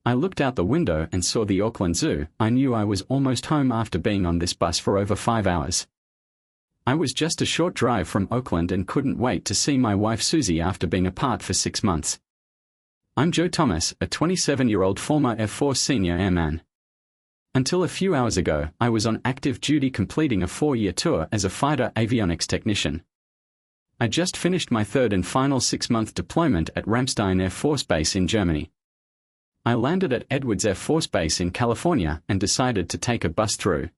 I looked out the window and saw the Auckland Zoo. I knew I was almost home after being on this bus for over 5 hours. I was just a short drive from Auckland and couldn't wait to see my wife Susie after being apart for 6 months. I'm Joe Thomas, a 27-year-old former Air Force senior airman. Until a few hours ago, I was on active duty completing a 4-year tour as a fighter avionics technician. I just finished my third and final 6-month deployment at Ramstein Air Force Base in Germany. I landed at Edwards Air Force Base in California and decided to take a bus through.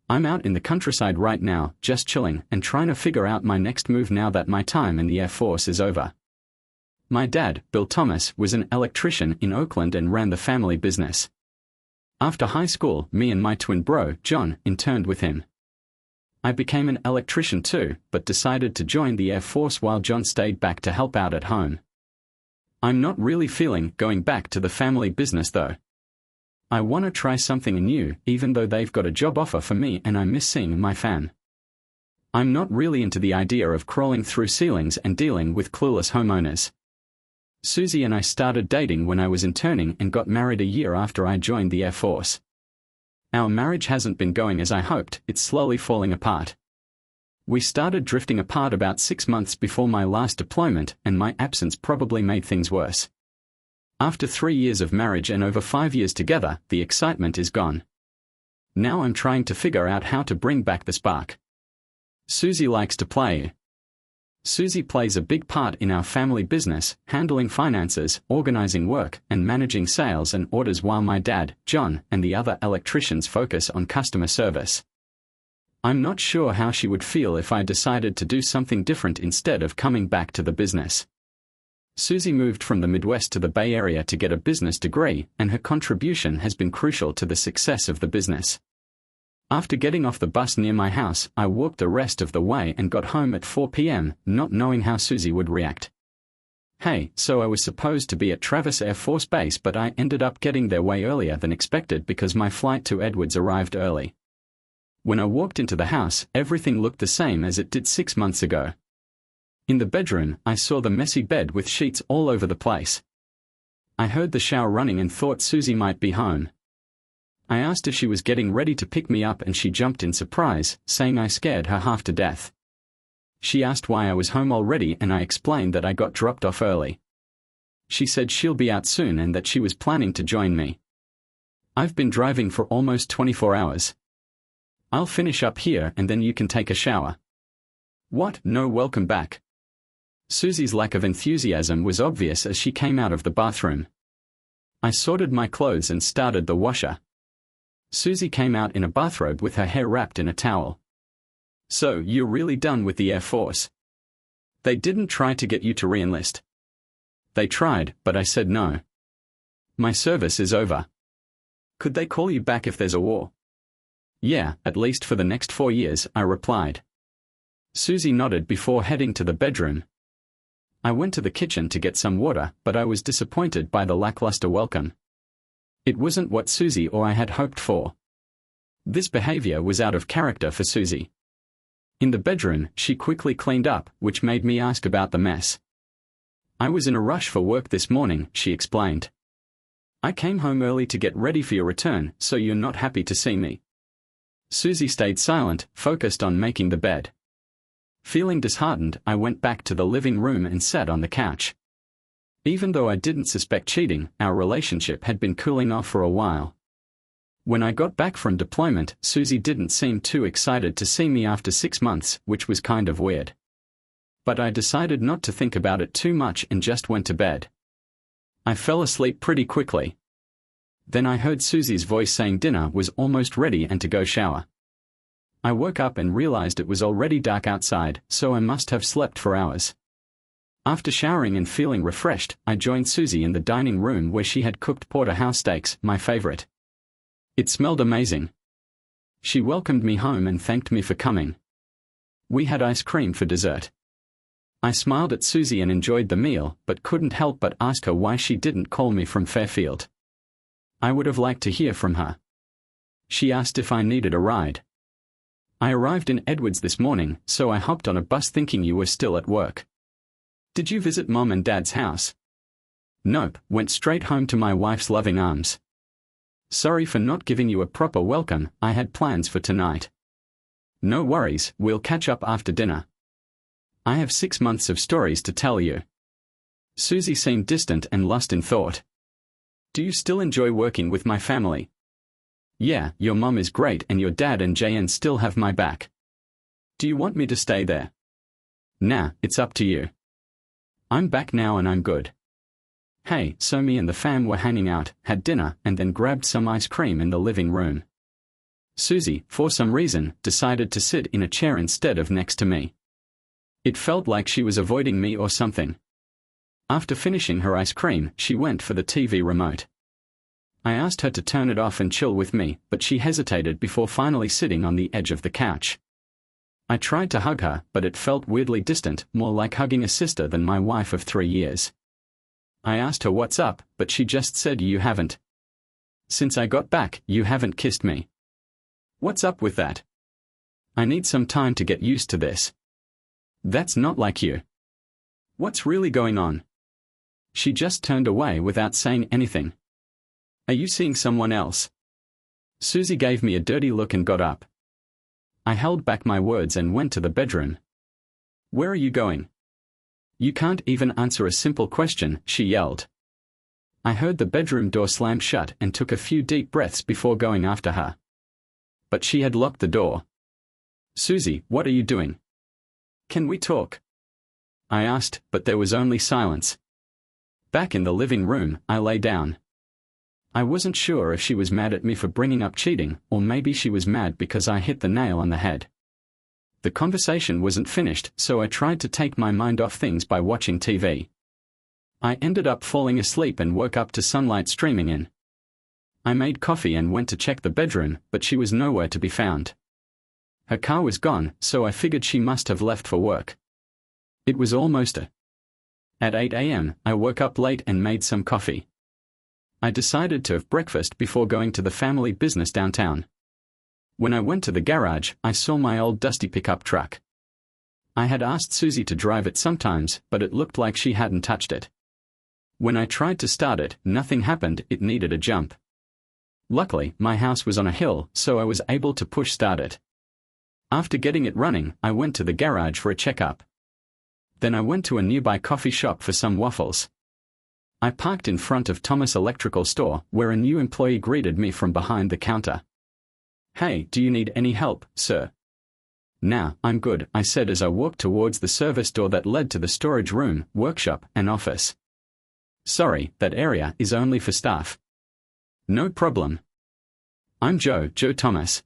I'm out in the countryside right now, just chilling and trying to figure out my next move now that my time in the Air Force is over. My dad, Bill Thomas, was an electrician in Oakland and ran the family business. After high school, me and my twin bro, John, interned with him. I became an electrician too, but decided to join the Air Force while John stayed back to help out at home. I'm not really feeling going back to the family business though. I want to try something new, even though they've got a job offer for me and I miss seeing my fam. I'm not really into the idea of crawling through ceilings and dealing with clueless homeowners. Susie and I started dating when I was interning and got married a year after I joined the Air Force. Our marriage hasn't been going as I hoped, it's slowly falling apart. We started drifting apart about 6 months before my last deployment, and my absence probably made things worse. After 3 years of marriage and over 5 years together, the excitement is gone. Now I'm trying to figure out how to bring back the spark. Susie likes to play. Susie plays a big part in our family business, handling finances, organizing work, and managing sales and orders while my dad, John, and the other electricians focus on customer service. I'm not sure how she would feel if I decided to do something different instead of coming back to the business. Susie moved from the Midwest to the Bay Area to get a business degree, and her contribution has been crucial to the success of the business. After getting off the bus near my house, I walked the rest of the way and got home at 4 p.m., not knowing how Susie would react. Hey, so I was supposed to be at Travis Air Force Base, but I ended up getting there way earlier than expected because my flight to Edwards arrived early. When I walked into the house, everything looked the same as it did 6 months ago. In the bedroom, I saw the messy bed with sheets all over the place. I heard the shower running and thought Susie might be home. I asked if she was getting ready to pick me up and she jumped in surprise, saying I scared her half to death. She asked why I was home already and I explained that I got dropped off early. She said she'll be out soon and that she was planning to join me. I've been driving for almost 24 hours. I'll finish up here and then you can take a shower. What? No, welcome back. Susie's lack of enthusiasm was obvious as she came out of the bathroom. I sorted my clothes and started the washer. Susie came out in a bathrobe with her hair wrapped in a towel. So, you're really done with the Air Force? They didn't try to get you to re-enlist. They tried, but I said no. My service is over. Could they call you back if there's a war? Yeah, at least for the next 4 years, I replied. Susie nodded before heading to the bedroom. I went to the kitchen to get some water, but I was disappointed by the lackluster welcome. It wasn't what Susie or I had hoped for. This behavior was out of character for Susie. In the bedroom, she quickly cleaned up, which made me ask about the mess. I was in a rush for work this morning, she explained. I came home early to get ready for your return, so you're not happy to see me. Susie stayed silent, focused on making the bed. Feeling disheartened, I went back to the living room and sat on the couch. Even though I didn't suspect cheating, our relationship had been cooling off for a while. When I got back from deployment, Susie didn't seem too excited to see me after 6 months, which was kind of weird. But I decided not to think about it too much and just went to bed. I fell asleep pretty quickly. Then I heard Susie's voice saying dinner was almost ready and to go shower. I woke up and realized it was already dark outside, so I must have slept for hours. After showering and feeling refreshed, I joined Susie in the dining room where she had cooked porterhouse steaks, my favorite. It smelled amazing. She welcomed me home and thanked me for coming. We had ice cream for dessert. I smiled at Susie and enjoyed the meal, but couldn't help but ask her why she didn't call me from Fairfield. I would have liked to hear from her. She asked if I needed a ride. I arrived in Edwards this morning, so I hopped on a bus thinking you were still at work. Did you visit Mom and Dad's house? Nope, went straight home to my wife's loving arms. Sorry for not giving you a proper welcome, I had plans for tonight. No worries, we'll catch up after dinner. I have 6 months of stories to tell you. Susie seemed distant and lost in thought. Do you still enjoy working with my family? Yeah, your mom is great and your dad and JN still have my back. Do you want me to stay there? Nah, it's up to you. I'm back now and I'm good. Hey, so me and the fam were hanging out, had dinner, and then grabbed some ice cream in the living room. Susie, for some reason, decided to sit in a chair instead of next to me. It felt like she was avoiding me or something. After finishing her ice cream, she went for the TV remote. I asked her to turn it off and chill with me, but she hesitated before finally sitting on the edge of the couch. I tried to hug her, but it felt weirdly distant, more like hugging a sister than my wife of 3 years. I asked her what's up, but she just said you haven't. Since I got back, you haven't kissed me. What's up with that? I need some time to get used to this. That's not like you. What's really going on? She just turned away without saying anything. Are you seeing someone else? Susie gave me a dirty look and got up. I held back my words and went to the bedroom. Where are you going? You can't even answer a simple question, she yelled. I heard the bedroom door slam shut and took a few deep breaths before going after her. But she had locked the door. Susie, what are you doing? Can we talk? I asked, but there was only silence. Back in the living room, I lay down. I wasn't sure if she was mad at me for bringing up cheating, or maybe she was mad because I hit the nail on the head. The conversation wasn't finished, so I tried to take my mind off things by watching TV. I ended up falling asleep and woke up to sunlight streaming in. I made coffee and went to check the bedroom, but she was nowhere to be found. Her car was gone, so I figured she must have left for work. It was almost At 8 a.m., I woke up late and made some coffee. I decided to have breakfast before going to the family business downtown. When I went to the garage, I saw my old dusty pickup truck. I had asked Susie to drive it sometimes, but it looked like she hadn't touched it. When I tried to start it, nothing happened, it needed a jump. Luckily, my house was on a hill, so I was able to push start it. After getting it running, I went to the garage for a checkup. Then I went to a nearby coffee shop for some waffles. I parked in front of Thomas Electrical Store, where a new employee greeted me from behind the counter. Hey, do you need any help, sir? Nah, I'm good, I said as I walked towards the service door that led to the storage room, workshop, and office. Sorry, that area is only for staff. No problem. I'm Joe Thomas.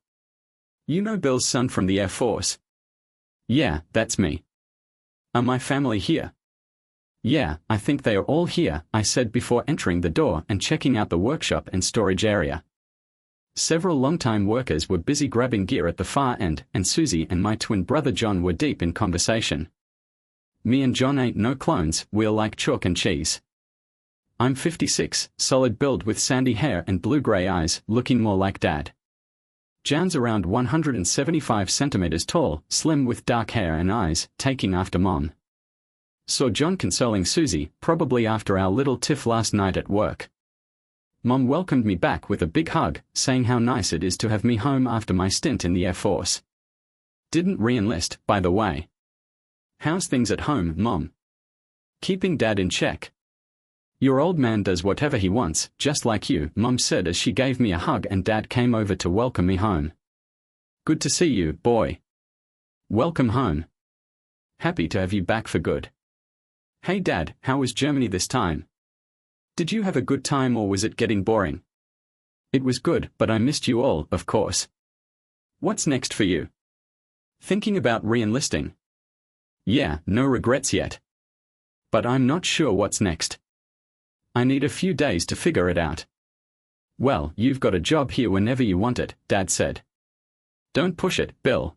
You know Bill's son from the Air Force? Yeah, that's me. Are my family here? Yeah, I think they are all here, I said before entering the door and checking out the workshop and storage area. Several longtime workers were busy grabbing gear at the far end, and Susie and my twin brother John were deep in conversation. Me and John ain't no clones, we're like chalk and cheese. I'm 56, solid build with sandy hair and blue-gray eyes, looking more like Dad. John's around 175 centimeters tall, slim with dark hair and eyes, taking after Mom. Saw John consoling Susie, probably after our little tiff last night at work. Mom welcomed me back with a big hug, saying how nice it is to have me home after my stint in the Air Force. Didn't re-enlist, by the way. How's things at home, Mom? Keeping Dad in check. Your old man does whatever he wants, just like you, Mom said as she gave me a hug and Dad came over to welcome me home. Good to see you, boy. Welcome home. Happy to have you back for good. Hey Dad, how was Germany this time? Did you have a good time or was it getting boring? It was good, but I missed you all, of course. What's next for you? Thinking about re-enlisting. Yeah, no regrets yet. But I'm not sure what's next. I need a few days to figure it out. Well, you've got a job here whenever you want it, Dad said. Don't push it, Bill.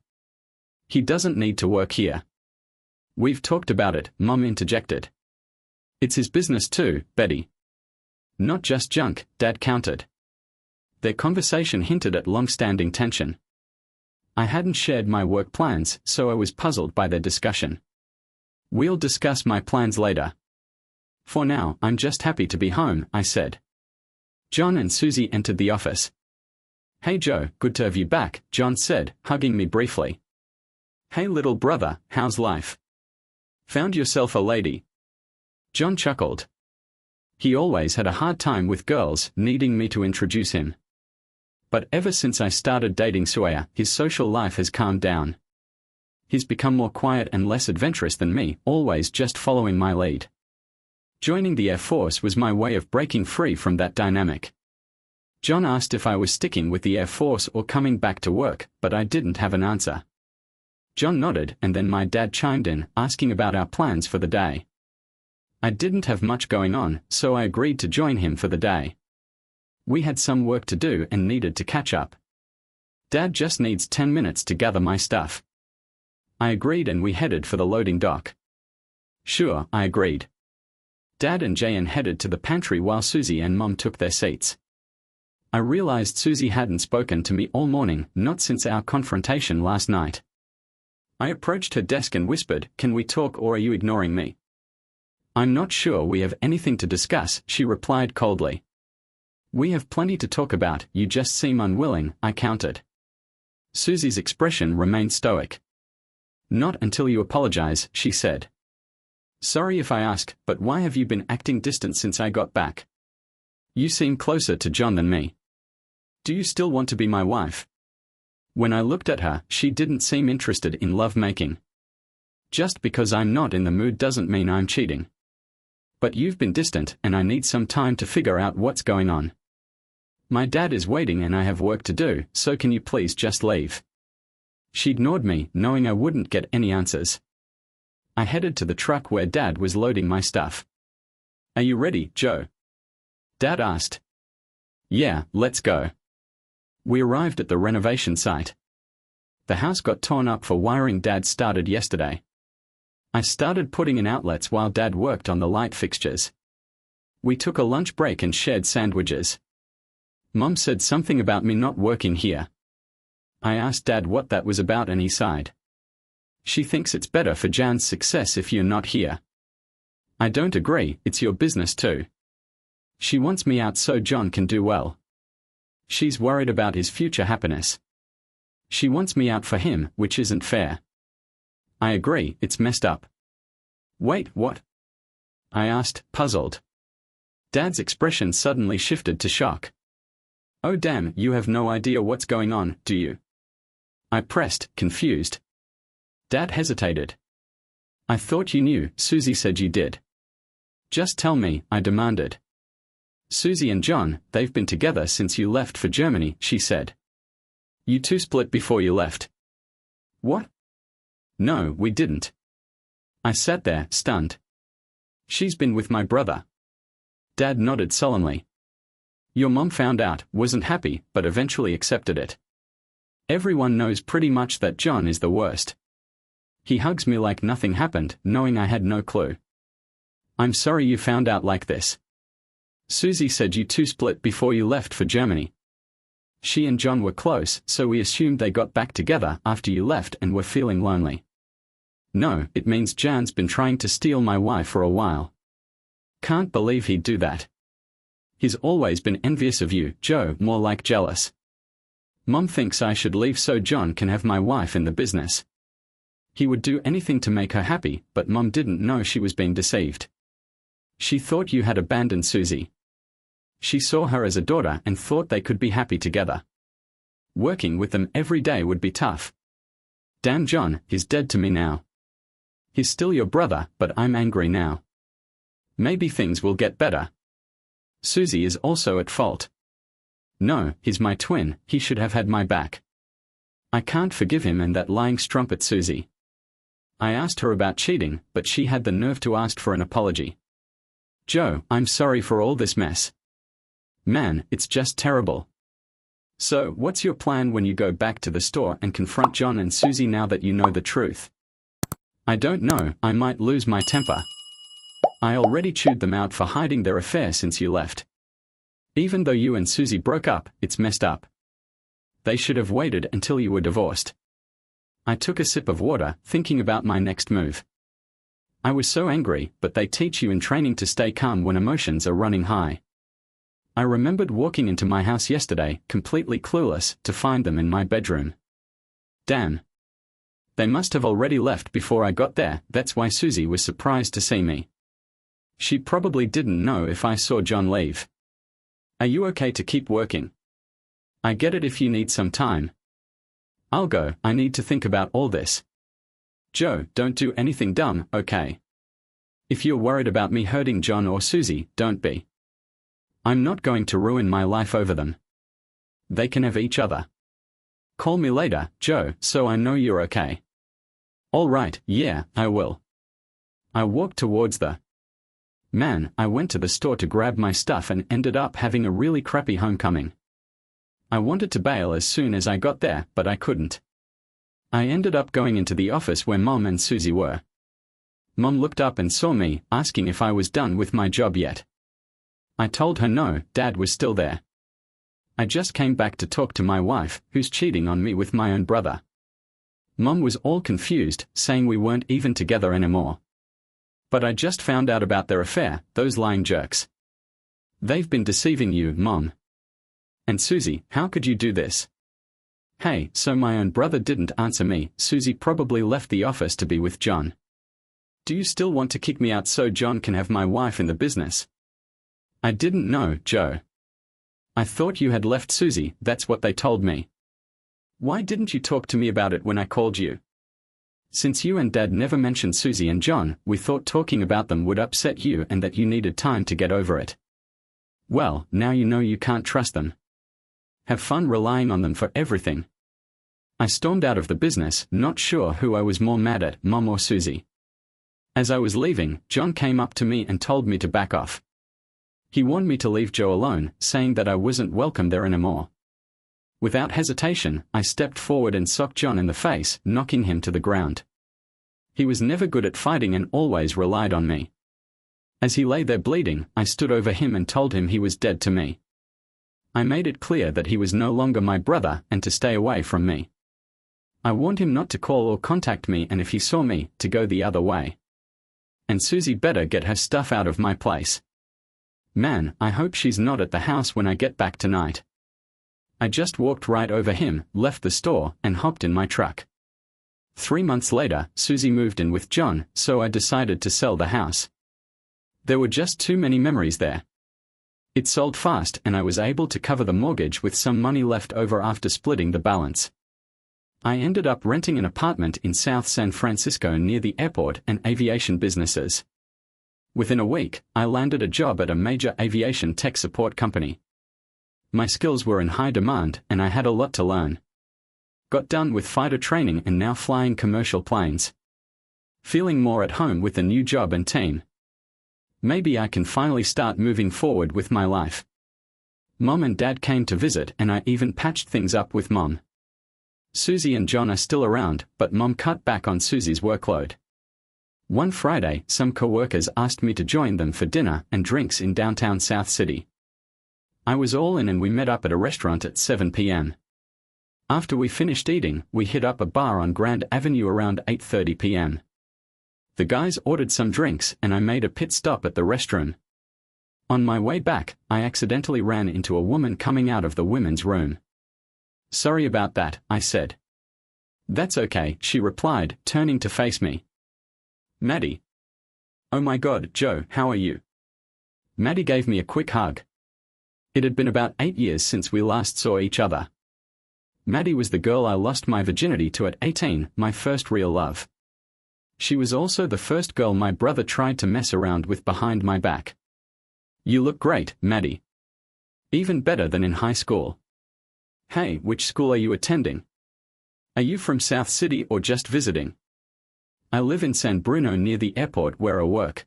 He doesn't need to work here. We've talked about it, Mom interjected. It's his business too, Betty. Not just junk, Dad countered. Their conversation hinted at long-standing tension. I hadn't shared my work plans, so I was puzzled by their discussion. We'll discuss my plans later. For now, I'm just happy to be home, I said. John and Susie entered the office. Hey Joe, good to have you back, John said, hugging me briefly. Hey little brother, how's life? Found yourself a lady? John chuckled. He always had a hard time with girls needing me to introduce him. But ever since I started dating Suaya, his social life has calmed down. He's become more quiet and less adventurous than me, always just following my lead. Joining the Air Force was my way of breaking free from that dynamic. John asked if I was sticking with the Air Force or coming back to work, but I didn't have an answer. John nodded, and then my dad chimed in, asking about our plans for the day. I didn't have much going on, so I agreed to join him for the day. We had some work to do and needed to catch up. Dad just needs 10 minutes to gather my stuff. I agreed and we headed for the loading dock. Sure, I agreed. Dad and Jayan headed to the pantry while Susie and Mum took their seats. I realized Susie hadn't spoken to me all morning, not since our confrontation last night. I approached her desk and whispered, "Can we talk or are you ignoring me?" "I'm not sure we have anything to discuss," she replied coldly. "We have plenty to talk about, you just seem unwilling," I countered. Susie's expression remained stoic. "Not until you apologize," she said. "Sorry if I ask, but why have you been acting distant since I got back? You seem closer to John than me. Do you still want to be my wife?" When I looked at her, she didn't seem interested in love-making. "Just because I'm not in the mood doesn't mean I'm cheating. But you've been distant, and I need some time to figure out what's going on. My dad is waiting and I have work to do, so can you please just leave?" She ignored me, knowing I wouldn't get any answers. I headed to the truck where Dad was loading my stuff. "Are you ready, Joe?" Dad asked. "Yeah, let's go." We arrived at the renovation site. The house got torn up for wiring Dad started yesterday. I started putting in outlets while Dad worked on the light fixtures. We took a lunch break and shared sandwiches. Mum said something about me not working here. I asked Dad what that was about and he sighed. "She thinks it's better for Jan's success if you're not here." I don't agree, it's your business too. She wants me out so John can do well. She's worried about his future happiness. She wants me out for him, which isn't fair. I agree, it's messed up. Wait, what? I asked, puzzled. Dad's expression suddenly shifted to shock. "Oh damn, you have no idea what's going on, do you?" I pressed, confused. Dad hesitated. "I thought you knew," Susie said. "You did. Just tell me," I demanded. "Susie and John, they've been together since you left for Germany," she said. "You two split before you left." "What?" "No, we didn't." I sat there, stunned. "She's been with my brother." Dad nodded sullenly. "Your mom found out, wasn't happy, but eventually accepted it. Everyone knows pretty much that John is the worst. He hugs me like nothing happened, knowing I had no clue. I'm sorry you found out like this. Susie said you two split before you left for Germany. She and John were close, so we assumed they got back together after you left and were feeling lonely. No, it means Jan's been trying to steal my wife for a while. Can't believe he'd do that. He's always been envious of you, Joe, more like jealous. Mom thinks I should leave so John can have my wife in the business. He would do anything to make her happy, but Mom didn't know she was being deceived. She thought you had abandoned Susie. She saw her as a daughter and thought they could be happy together. Working with them every day would be tough. Damn John, he's dead to me now. He's still your brother, but I'm angry now. Maybe things will get better. Susie is also at fault. No, he's my twin, he should have had my back. I can't forgive him and that lying strumpet Susie. I asked her about cheating, but she had the nerve to ask for an apology. Joe, I'm sorry for all this mess. Man, it's just terrible. So, what's your plan when you go back to the store and confront John and Susie now that you know the truth? I don't know, I might lose my temper. I already chewed them out for hiding their affair since you left. Even though you and Susie broke up, it's messed up. They should have waited until you were divorced. I took a sip of water, thinking about my next move. I was so angry, but they teach you in training to stay calm when emotions are running high. I remembered walking into my house yesterday, completely clueless, to find them in my bedroom. Damn. They must have already left before I got there. That's why Susie was surprised to see me. She probably didn't know if I saw John leave. Are you okay to keep working? I get it if you need some time. I'll go, I need to think about all this. Joe, don't do anything dumb, okay? If you're worried about me hurting John or Susie, don't be. I'm not going to ruin my life over them. They can have each other. Call me later, Joe, so I know you're okay. All right, yeah, I will. I walked towards the man. I went to the store to grab my stuff and ended up having a really crappy homecoming. I wanted to bail as soon as I got there, but I couldn't. I ended up going into the office where Mom and Susie were. Mom looked up and saw me, asking if I was done with my job yet. I told her no, Dad was still there. I just came back to talk to my wife, who's cheating on me with my own brother. Mom was all confused, saying we weren't even together anymore. But I just found out about their affair, those lying jerks. They've been deceiving you, Mom. And Susie, how could you do this? Hey, so my own brother didn't answer me. Susie probably left the office to be with John. Do you still want to kick me out so John can have my wife in the business? I didn't know, Joe. I thought you had left Susie, that's what they told me. Why didn't you talk to me about it when I called you? Since you and Dad never mentioned Susie and John, we thought talking about them would upset you and that you needed time to get over it. Well, now you know you can't trust them. Have fun relying on them for everything. I stormed out of the business, not sure who I was more mad at, Mom or Susie. As I was leaving, John came up to me and told me to back off. He warned me to leave Joe alone, saying that I wasn't welcome there anymore. Without hesitation, I stepped forward and socked John in the face, knocking him to the ground. He was never good at fighting and always relied on me. As he lay there bleeding, I stood over him and told him he was dead to me. I made it clear that he was no longer my brother and to stay away from me. I warned him not to call or contact me, and if he saw me, to go the other way. And Susie better get her stuff out of my place. Man, I hope she's not at the house when I get back tonight. I just walked right over him, left the store, and hopped in my truck. 3 months later, Susie moved in with John, so I decided to sell the house. There were just too many memories there. It sold fast and I was able to cover the mortgage with some money left over after splitting the balance. I ended up renting an apartment in South San Francisco near the airport and aviation businesses. Within a week, I landed a job at a major aviation tech support company. My skills were in high demand and I had a lot to learn. Got done with fighter training and now flying commercial planes. Feeling more at home with the new job and team. Maybe I can finally start moving forward with my life. Mom and Dad came to visit and I even patched things up with Mom. Susie and John are still around, but Mom cut back on Susie's workload. One Friday, some co-workers asked me to join them for dinner and drinks in downtown South City. I was all in and we met up at a restaurant at 7 p.m. After we finished eating, we hit up a bar on Grand Avenue around 8:30 p.m. The guys ordered some drinks and I made a pit stop at the restroom. On my way back, I accidentally ran into a woman coming out of the women's room. Sorry about that, I said. That's okay, she replied, turning to face me. Maddie. Oh my God, Joe, how are you? Maddie gave me a quick hug. It had been about 8 years since we last saw each other. Maddie was the girl I lost my virginity to at 18, my first real love. She was also the first girl my brother tried to mess around with behind my back. You look great, Maddie. Even better than in high school. Hey, which school are you attending? Are you from South City or just visiting? I live in San Bruno near the airport where I work.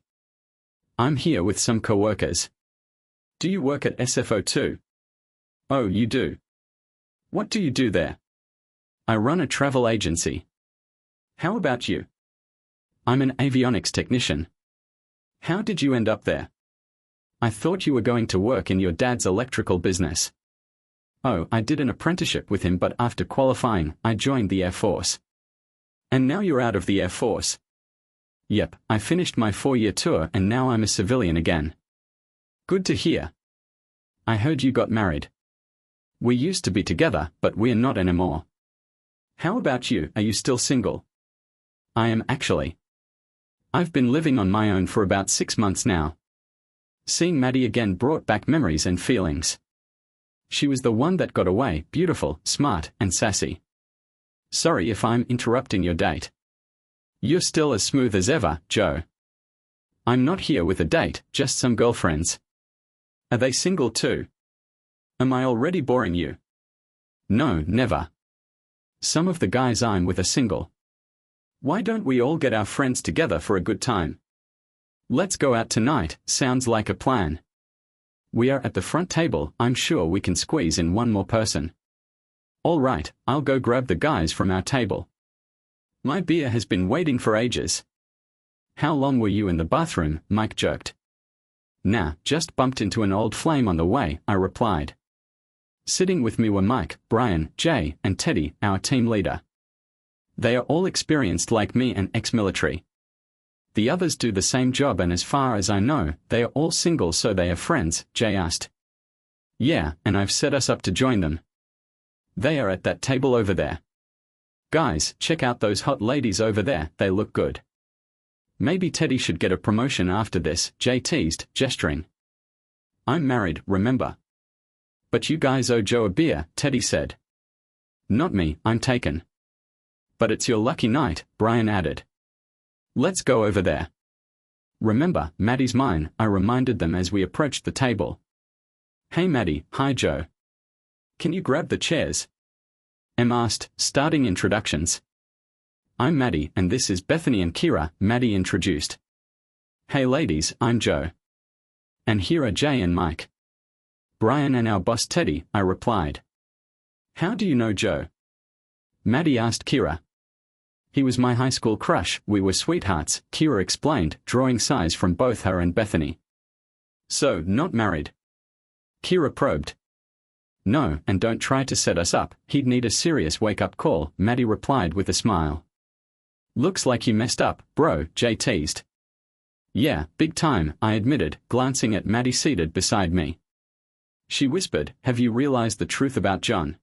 I'm here with some co-workers. Do you work at SFO too? Oh, you do. What do you do there? I run a travel agency. How about you? I'm an avionics technician. How did you end up there? I thought you were going to work in your dad's electrical business. Oh, I did an apprenticeship with him, but after qualifying, I joined the Air Force. And now you're out of the Air Force. Yep, I finished my 4-year tour and now I'm a civilian again. Good to hear. I heard you got married. We used to be together, but we're not anymore. How about you, are you still single? I am actually. I've been living on my own for about 6 months now. Seeing Maddie again brought back memories and feelings. She was the one that got away, beautiful, smart, and sassy. Sorry if I'm interrupting your date. You're still as smooth as ever, Joe. I'm not here with a date, just some girlfriends. Are they single too? Am I already boring you? No, never. Some of the guys I'm with are single. Why don't we all get our friends together for a good time? Let's go out tonight, sounds like a plan. We are at the front table, I'm sure we can squeeze in one more person. All right, I'll go grab the guys from our table. My beer has been waiting for ages. How long were you in the bathroom? Mike joked. Nah, just bumped into an old flame on the way, I replied. Sitting with me were Mike, Brian, Jay, and Teddy, our team leader. They are all experienced like me and ex-military. The others do the same job and as far as I know, they are all single so they are friends, Jay asked. Yeah, and I've set us up to join them. They are at that table over there. Guys, check out those hot ladies over there, they look good. Maybe Teddy should get a promotion after this, Jay teased, gesturing. I'm married, remember? But you guys owe Joe a beer, Teddy said. Not me, I'm taken. But it's your lucky night, Brian added. Let's go over there. Remember, Maddie's mine, I reminded them as we approached the table. Hey Maddie, hi Joe. Can you grab the chairs? Em asked, starting introductions. I'm Maddie and this is Bethany and Kira, Maddie introduced. Hey ladies, I'm Joe. And here are Jay and Mike. Brian and our boss Teddy, I replied. How do you know Joe? Maddie asked Kira. He was my high school crush, we were sweethearts, Kira explained, drawing sighs from both her and Bethany. So, not married? Kira probed. No, and don't try to set us up, he'd need a serious wake-up call, Maddie replied with a smile. Looks like you messed up, bro, Jay teased. Yeah, big time, I admitted, glancing at Maddie seated beside me. She whispered, have you realized the truth about John?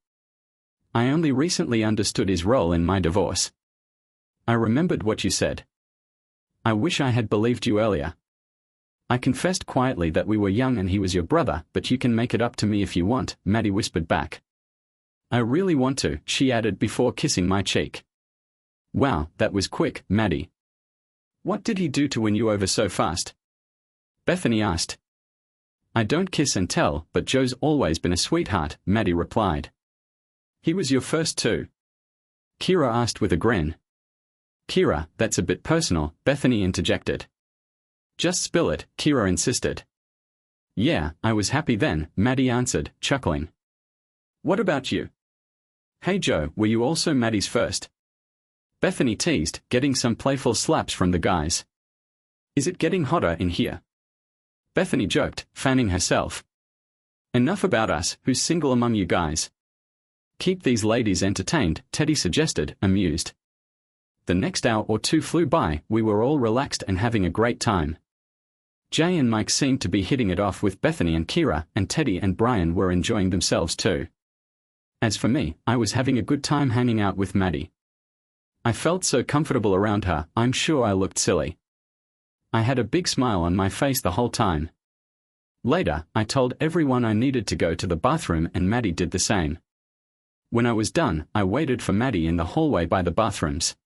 I only recently understood his role in my divorce. I remembered what you said. I wish I had believed you earlier. I confessed quietly that we were young and he was your brother, but you can make it up to me if you want, Maddie whispered back. I really want to, she added before kissing my cheek. Wow, that was quick, Maddie. What did he do to win you over so fast? Bethany asked. I don't kiss and tell, but Joe's always been a sweetheart, Maddie replied. He was your first too? Kira asked with a grin. Kira, that's a bit personal, Bethany interjected. Just spill it, Kira insisted. Yeah, I was happy then, Maddie answered, chuckling. What about you? Hey Joe, were you also Maddie's first? Bethany teased, getting some playful slaps from the guys. Is it getting hotter in here? Bethany joked, fanning herself. Enough about us, who's single among you guys? Keep these ladies entertained, Teddy suggested, amused. The next hour or two flew by, we were all relaxed and having a great time. Jay and Mike seemed to be hitting it off with Bethany and Kira, and Teddy and Brian were enjoying themselves too. As for me, I was having a good time hanging out with Maddie. I felt so comfortable around her, I'm sure I looked silly. I had a big smile on my face the whole time. Later, I told everyone I needed to go to the bathroom and Maddie did the same. When I was done, I waited for Maddie in the hallway by the bathrooms.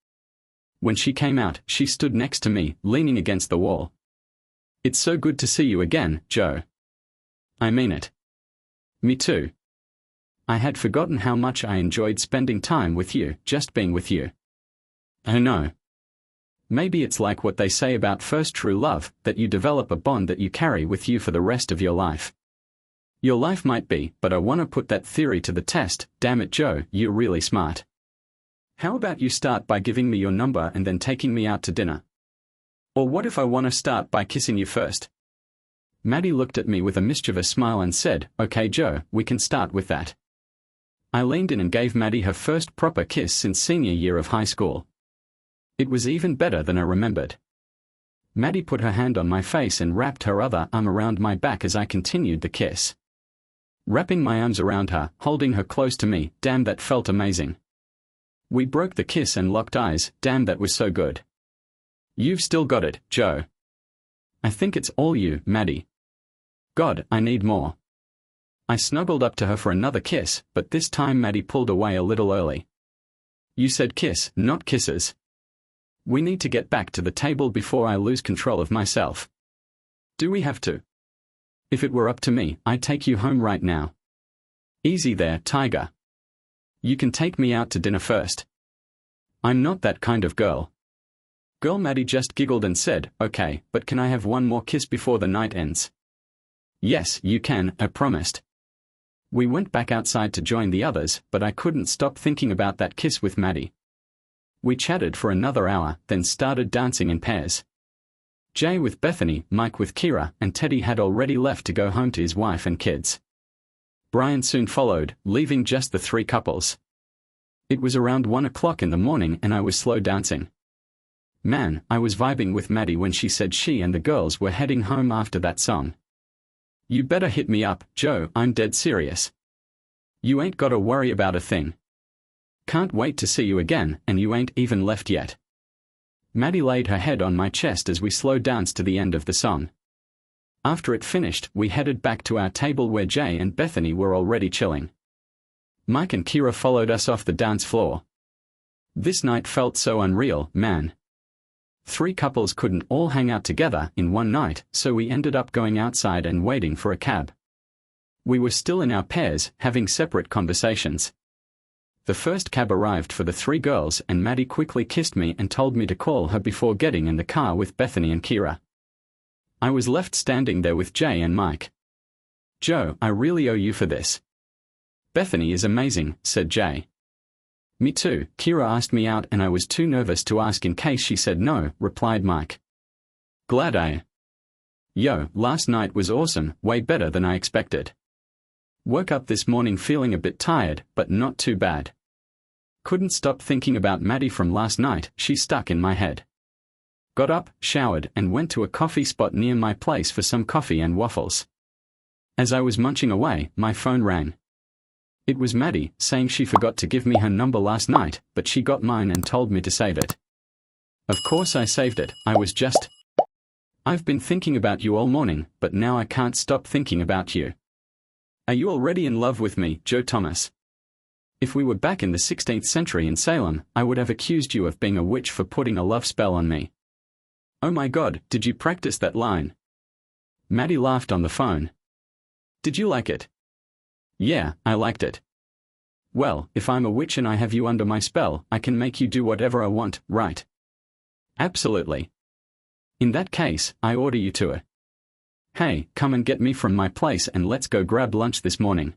When she came out, she stood next to me, leaning against the wall. It's so good to see you again, Joe. I mean it. Me too. I had forgotten how much I enjoyed spending time with you, just being with you. Oh no. Maybe it's like what they say about first true love, that you develop a bond that you carry with you for the rest of your life. Your life might be, but I want to put that theory to the test, damn it Joe, you're really smart. How about you start by giving me your number and then taking me out to dinner? Or what if I want to start by kissing you first? Maddie looked at me with a mischievous smile and said, okay Joe, we can start with that. I leaned in and gave Maddie her first proper kiss since senior year of high school. It was even better than I remembered. Maddie put her hand on my face and wrapped her other arm around my back as I continued the kiss. Wrapping my arms around her, holding her close to me, damn that felt amazing. We broke the kiss and locked eyes, damn that was so good. You've still got it, Joe. I think it's all you, Maddie. God, I need more. I snuggled up to her for another kiss, but this time Maddie pulled away a little early. You said kiss, not kisses. We need to get back to the table before I lose control of myself. Do we have to? If it were up to me, I'd take you home right now. Easy there, Tiger. You can take me out to dinner first. I'm not that kind of girl. Girl, Maddie just giggled and said, okay, but can I have one more kiss before the night ends? Yes, you can, I promised. We went back outside to join the others, but I couldn't stop thinking about that kiss with Maddie. We chatted for another hour, then started dancing in pairs. Jay with Bethany, Mike with Kira, and Teddy had already left to go home to his wife and kids. Brian soon followed, leaving just the three couples. It was around 1 o'clock in the morning and I was slow dancing. Man, I was vibing with Maddie when she said she and the girls were heading home after that song. You better hit me up, Joe, I'm dead serious. You ain't gotta worry about a thing. Can't wait to see you again, and you ain't even left yet. Maddie laid her head on my chest as we slow danced to the end of the song. After it finished, we headed back to our table where Jay and Bethany were already chilling. Mike and Kira followed us off the dance floor. This night felt so unreal, man. 3 couples couldn't all hang out together in one night, so we ended up going outside and waiting for a cab. We were still in our pairs, having separate conversations. The first cab arrived for the 3 girls and Maddie quickly kissed me and told me to call her before getting in the car with Bethany and Kira. I was left standing there with Jay and Mike. Joe, I really owe you for this. Bethany is amazing, said Jay. Me too, Kira asked me out and I was too nervous to ask in case she said no, replied Mike. Glad I. Yo, last night was awesome, way better than I expected. Woke up this morning feeling a bit tired, but not too bad. Couldn't stop thinking about Maddie from last night, she stuck in my head. Got up, showered, and went to a coffee spot near my place for some coffee and waffles. As I was munching away, my phone rang. It was Maddie, saying she forgot to give me her number last night, but she got mine and told me to save it. Of course I saved it, I've been thinking about you all morning, but now I can't stop thinking about you. Are you already in love with me, Joe Thomas? If we were back in the 16th century in Salem, I would have accused you of being a witch for putting a love spell on me. Oh my God, did you practice that line? Maddie laughed on the phone. Did you like it? Yeah, I liked it. Well, if I'm a witch and I have you under my spell, I can make you do whatever I want, right? Absolutely. In that case, I order you to it. Hey, come and get me from my place and let's go grab lunch this morning.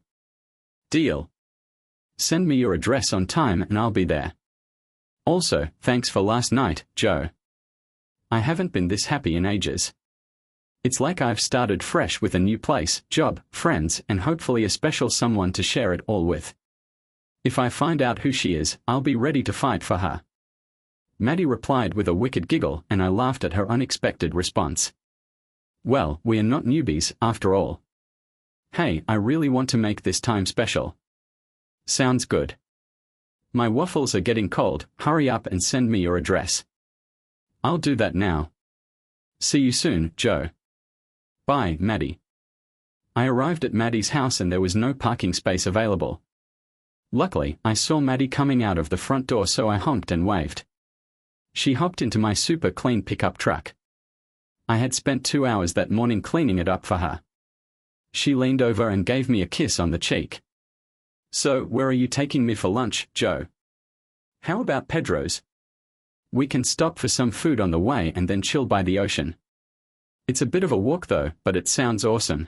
Deal. Send me your address on time and I'll be there. Also, thanks for last night, Joe. I haven't been this happy in ages. It's like I've started fresh with a new place, job, friends, and hopefully a special someone to share it all with. If I find out who she is, I'll be ready to fight for her. Maddie replied with a wicked giggle and I laughed at her unexpected response. Well, we are not newbies, after all. Hey, I really want to make this time special. Sounds good. My waffles are getting cold, hurry up and send me your address. I'll do that now. See you soon, Joe. Bye, Maddie. I arrived at Maddie's house and there was no parking space available. Luckily, I saw Maddie coming out of the front door so I honked and waved. She hopped into my super clean pickup truck. I had spent 2 hours that morning cleaning it up for her. She leaned over and gave me a kiss on the cheek. So, where are you taking me for lunch, Joe? How about Pedro's? We can stop for some food on the way and then chill by the ocean. It's a bit of a walk though, but it sounds awesome.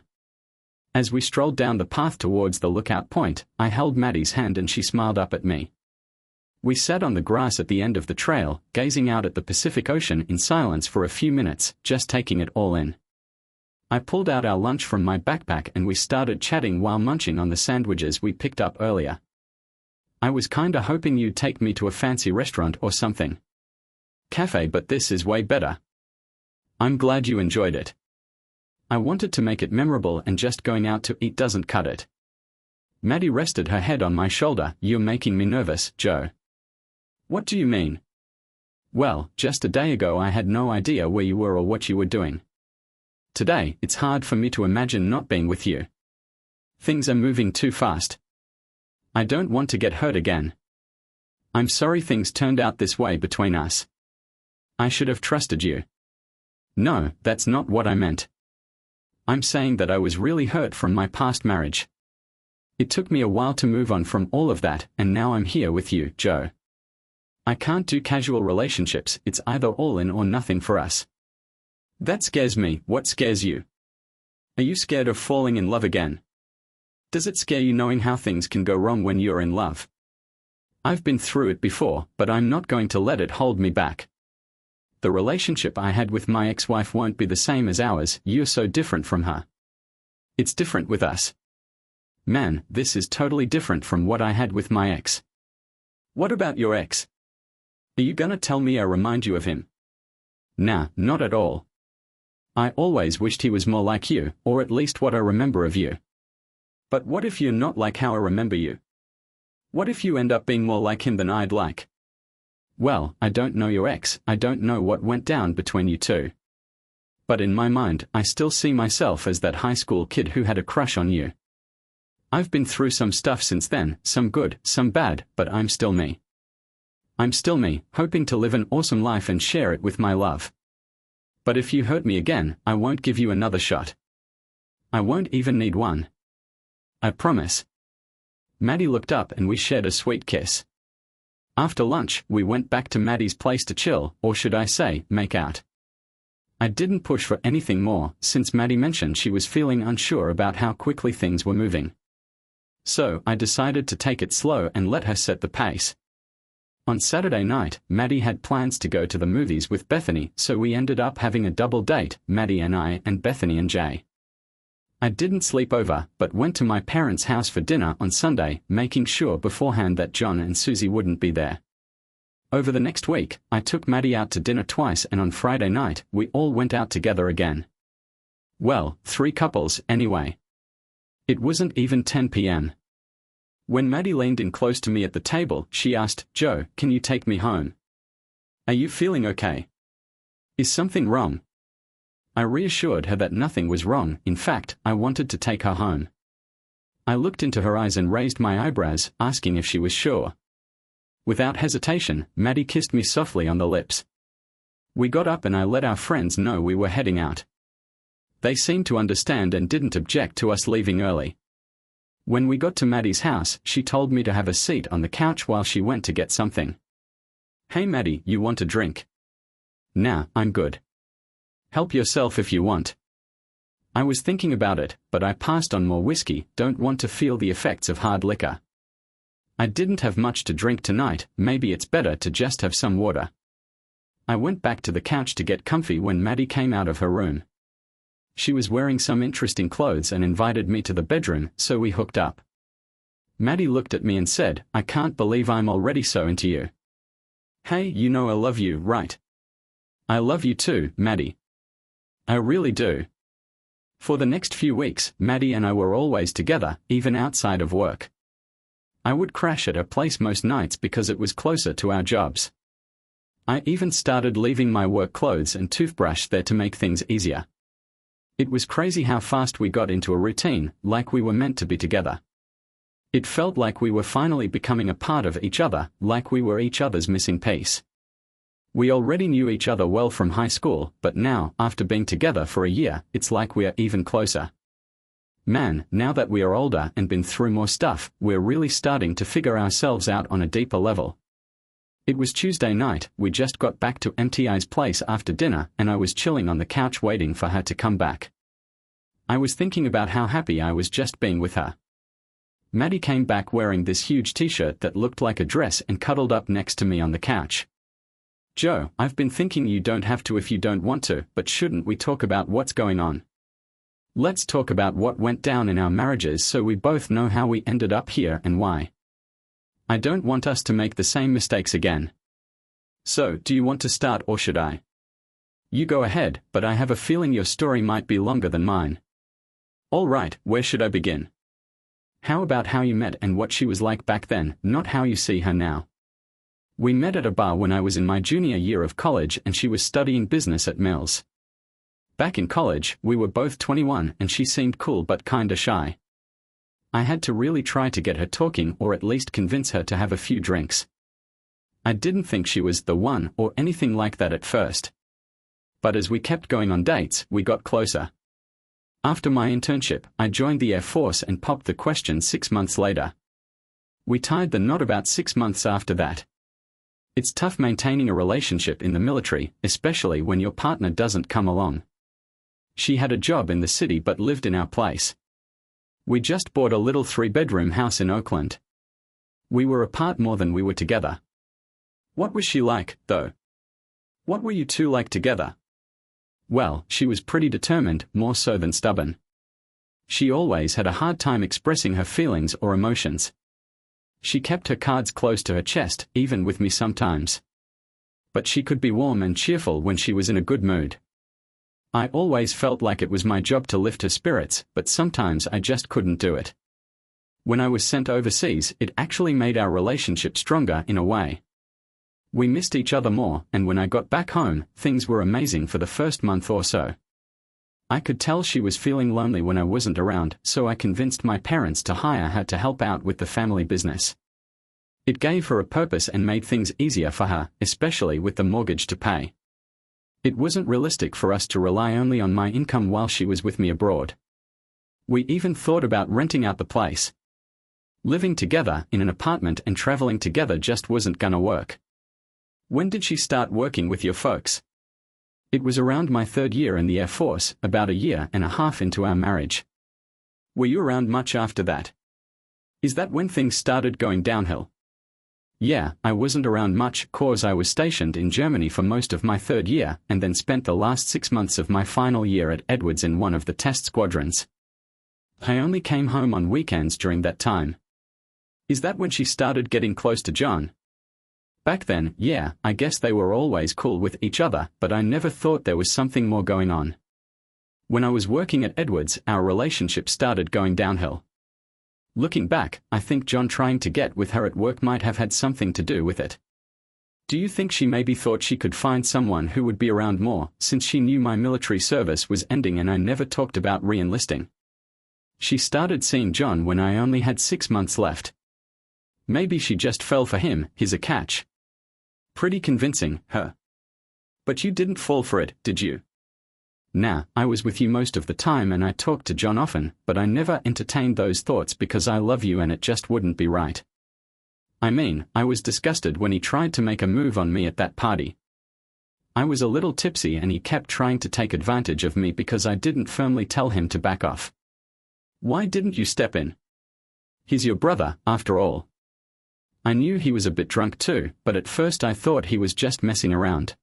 As we strolled down the path towards the lookout point, I held Maddie's hand and she smiled up at me. We sat on the grass at the end of the trail, gazing out at the Pacific Ocean in silence for a few minutes, just taking it all in. I pulled out our lunch from my backpack and we started chatting while munching on the sandwiches we picked up earlier. I was kinda hoping you'd take me to a fancy restaurant or something. Cafe, but this is way better. I'm glad you enjoyed it. I wanted to make it memorable and just going out to eat doesn't cut it. Maddie rested her head on my shoulder. You're making me nervous, Joe. What do you mean? Well, just a day ago I had no idea where you were or what you were doing. Today, it's hard for me to imagine not being with you. Things are moving too fast. I don't want to get hurt again. I'm sorry things turned out this way between us. I should have trusted you. No, that's not what I meant. I'm saying that I was really hurt from my past marriage. It took me a while to move on from all of that, and now I'm here with you, Joe. I can't do casual relationships. It's either all in or nothing for us. That scares me. What scares you? Are you scared of falling in love again? Does it scare you knowing how things can go wrong when you're in love? I've been through it before, but I'm not going to let it hold me back. The relationship I had with my ex-wife won't be the same as ours. You're so different from her. It's different with us. Man, this is totally different from what I had with my ex. What about your ex? Are you gonna tell me I remind you of him? Nah, not at all. I always wished he was more like you, or at least what I remember of you. But what if you're not like how I remember you? What if you end up being more like him than I'd like? Well, I don't know your ex. I don't know what went down between you two. But in my mind, I still see myself as that high school kid who had a crush on you. I've been through some stuff since then, some good, some bad, but I'm still me. I'm still me, hoping to live an awesome life and share it with my love. But if you hurt me again, I won't give you another shot. I won't even need one. I promise. Maddie looked up and we shared a sweet kiss. After lunch, we went back to Maddie's place to chill, or should I say, make out. I didn't push for anything more, since Maddie mentioned she was feeling unsure about how quickly things were moving. So, I decided to take it slow and let her set the pace. On Saturday night, Maddie had plans to go to the movies with Bethany, so we ended up having a double date, Maddie and I and Bethany and Jay. I didn't sleep over, but went to my parents' house for dinner on Sunday, making sure beforehand that John and Susie wouldn't be there. Over the next week, I took Maddie out to dinner twice, and on Friday night, we all went out together again. Well, 3 couples, anyway. It wasn't even 10 p.m. When Maddie leaned in close to me at the table, she asked, Joe, can you take me home? Are you feeling okay? Is something wrong? I reassured her that nothing was wrong. In fact, I wanted to take her home. I looked into her eyes and raised my eyebrows, asking if she was sure. Without hesitation, Maddie kissed me softly on the lips. We got up and I let our friends know we were heading out. They seemed to understand and didn't object to us leaving early. When we got to Maddie's house, she told me to have a seat on the couch while she went to get something. Hey Maddie, you want a drink? Nah, I'm good. Help yourself if you want. I was thinking about it, but I passed on more whiskey. Don't want to feel the effects of hard liquor. I didn't have much to drink tonight. Maybe it's better to just have some water. I went back to the couch to get comfy when Maddie came out of her room. She was wearing some interesting clothes and invited me to the bedroom, so we hooked up. Maddie looked at me and said, I can't believe I'm already so into you. Hey, you know I love you, right? I love you too, Maddie. I really do. For the next few weeks, Maddie and I were always together, even outside of work. I would crash at her place most nights because it was closer to our jobs. I even started leaving my work clothes and toothbrush there to make things easier. It was crazy how fast we got into a routine, like we were meant to be together. It felt like we were finally becoming a part of each other, like we were each other's missing piece. We already knew each other well from high school, but now, after being together for a year, it's like we're even closer. Man, now that we are older and been through more stuff, we're really starting to figure ourselves out on a deeper level. It was Tuesday night, we just got back to MTI's place after dinner, and I was chilling on the couch waiting for her to come back. I was thinking about how happy I was just being with her. Maddie came back wearing this huge t-shirt that looked like a dress and cuddled up next to me on the couch. Joe, I've been thinking you don't have to if you don't want to, but shouldn't we talk about what's going on? Let's talk about what went down in our marriages so we both know how we ended up here and why. I don't want us to make the same mistakes again. So, do you want to start or should I? You go ahead, but I have a feeling your story might be longer than mine. All right, where should I begin? How about how you met and what she was like back then, not how you see her now? We met at a bar when I was in my junior year of college and she was studying business at Mills. Back in college, we were both 21 and she seemed cool but kinda shy. I had to really try to get her talking or at least convince her to have a few drinks. I didn't think she was the one or anything like that at first. But as we kept going on dates, we got closer. After my internship, I joined the Air Force and popped the question 6 months later. We tied the knot about 6 months after that. It's tough maintaining a relationship in the military, especially when your partner doesn't come along. She had a job in the city but lived in our place. We just bought a little 3-bedroom house in Oakland. We were apart more than we were together. What was she like, though? What were you two like together? Well, she was pretty determined, more so than stubborn. She always had a hard time expressing her feelings or emotions. She kept her cards close to her chest, even with me sometimes. But she could be warm and cheerful when she was in a good mood. I always felt like it was my job to lift her spirits, but sometimes I just couldn't do it. When I was sent overseas, it actually made our relationship stronger in a way. We missed each other more, and when I got back home, things were amazing for the first month or so. I could tell she was feeling lonely when I wasn't around, so I convinced my parents to hire her to help out with the family business. It gave her a purpose and made things easier for her, especially with the mortgage to pay. It wasn't realistic for us to rely only on my income while she was with me abroad. We even thought about renting out the place. Living together in an apartment and traveling together just wasn't gonna work. When did she start working with your folks? It was around my 3rd year in the Air Force, about a year and a half into our marriage. Were you around much after that? Is that when things started going downhill? Yeah, I wasn't around much cause I was stationed in Germany for most of my 3rd year and then spent the last 6 months of my final year at Edwards in one of the test squadrons. I only came home on weekends during that time. Is that when she started getting close to John? Back then, yeah, I guess they were always cool with each other, but I never thought there was something more going on. When I was working at Edwards, our relationship started going downhill. Looking back, I think John trying to get with her at work might have had something to do with it. Do you think she maybe thought she could find someone who would be around more, since she knew my military service was ending and I never talked about re-enlisting? She started seeing John when I only had 6 months left. Maybe she just fell for him, here's a catch. Pretty convincing, huh? But you didn't fall for it, did you? Nah, I was with you most of the time and I talked to John often, but I never entertained those thoughts because I love you and it just wouldn't be right. I mean, I was disgusted when he tried to make a move on me at that party. I was a little tipsy and he kept trying to take advantage of me because I didn't firmly tell him to back off. Why didn't you step in? He's your brother, after all. I knew he was a bit drunk too, but at first I thought he was just messing around.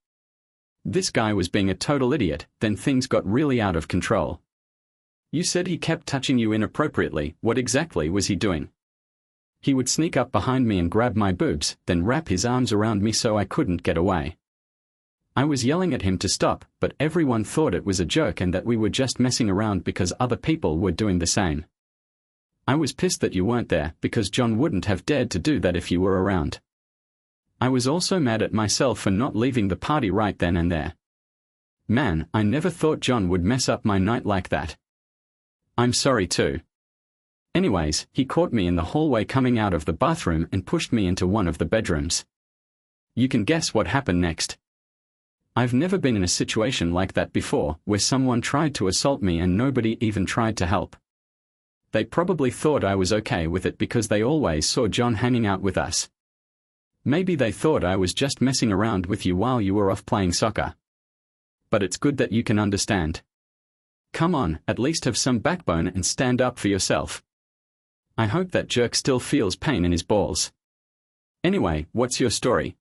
This guy was being a total idiot, then things got really out of control. You said he kept touching you inappropriately, what exactly was he doing? He would sneak up behind me and grab my boobs, then wrap his arms around me so I couldn't get away. I was yelling at him to stop, but everyone thought it was a joke and that we were just messing around because other people were doing the same. I was pissed that you weren't there because John wouldn't have dared to do that if you were around. I was also mad at myself for not leaving the party right then and there. Man, I never thought John would mess up my night like that. I'm sorry too. Anyways, he caught me in the hallway coming out of the bathroom and pushed me into one of the bedrooms. You can guess what happened next. I've never been in a situation like that before, where someone tried to assault me and nobody even tried to help. They probably thought I was okay with it because they always saw John hanging out with us. Maybe they thought I was just messing around with you while you were off playing soccer. But it's good that you can understand. Come on, at least have some backbone and stand up for yourself. I hope that jerk still feels pain in his balls. Anyway, what's your story?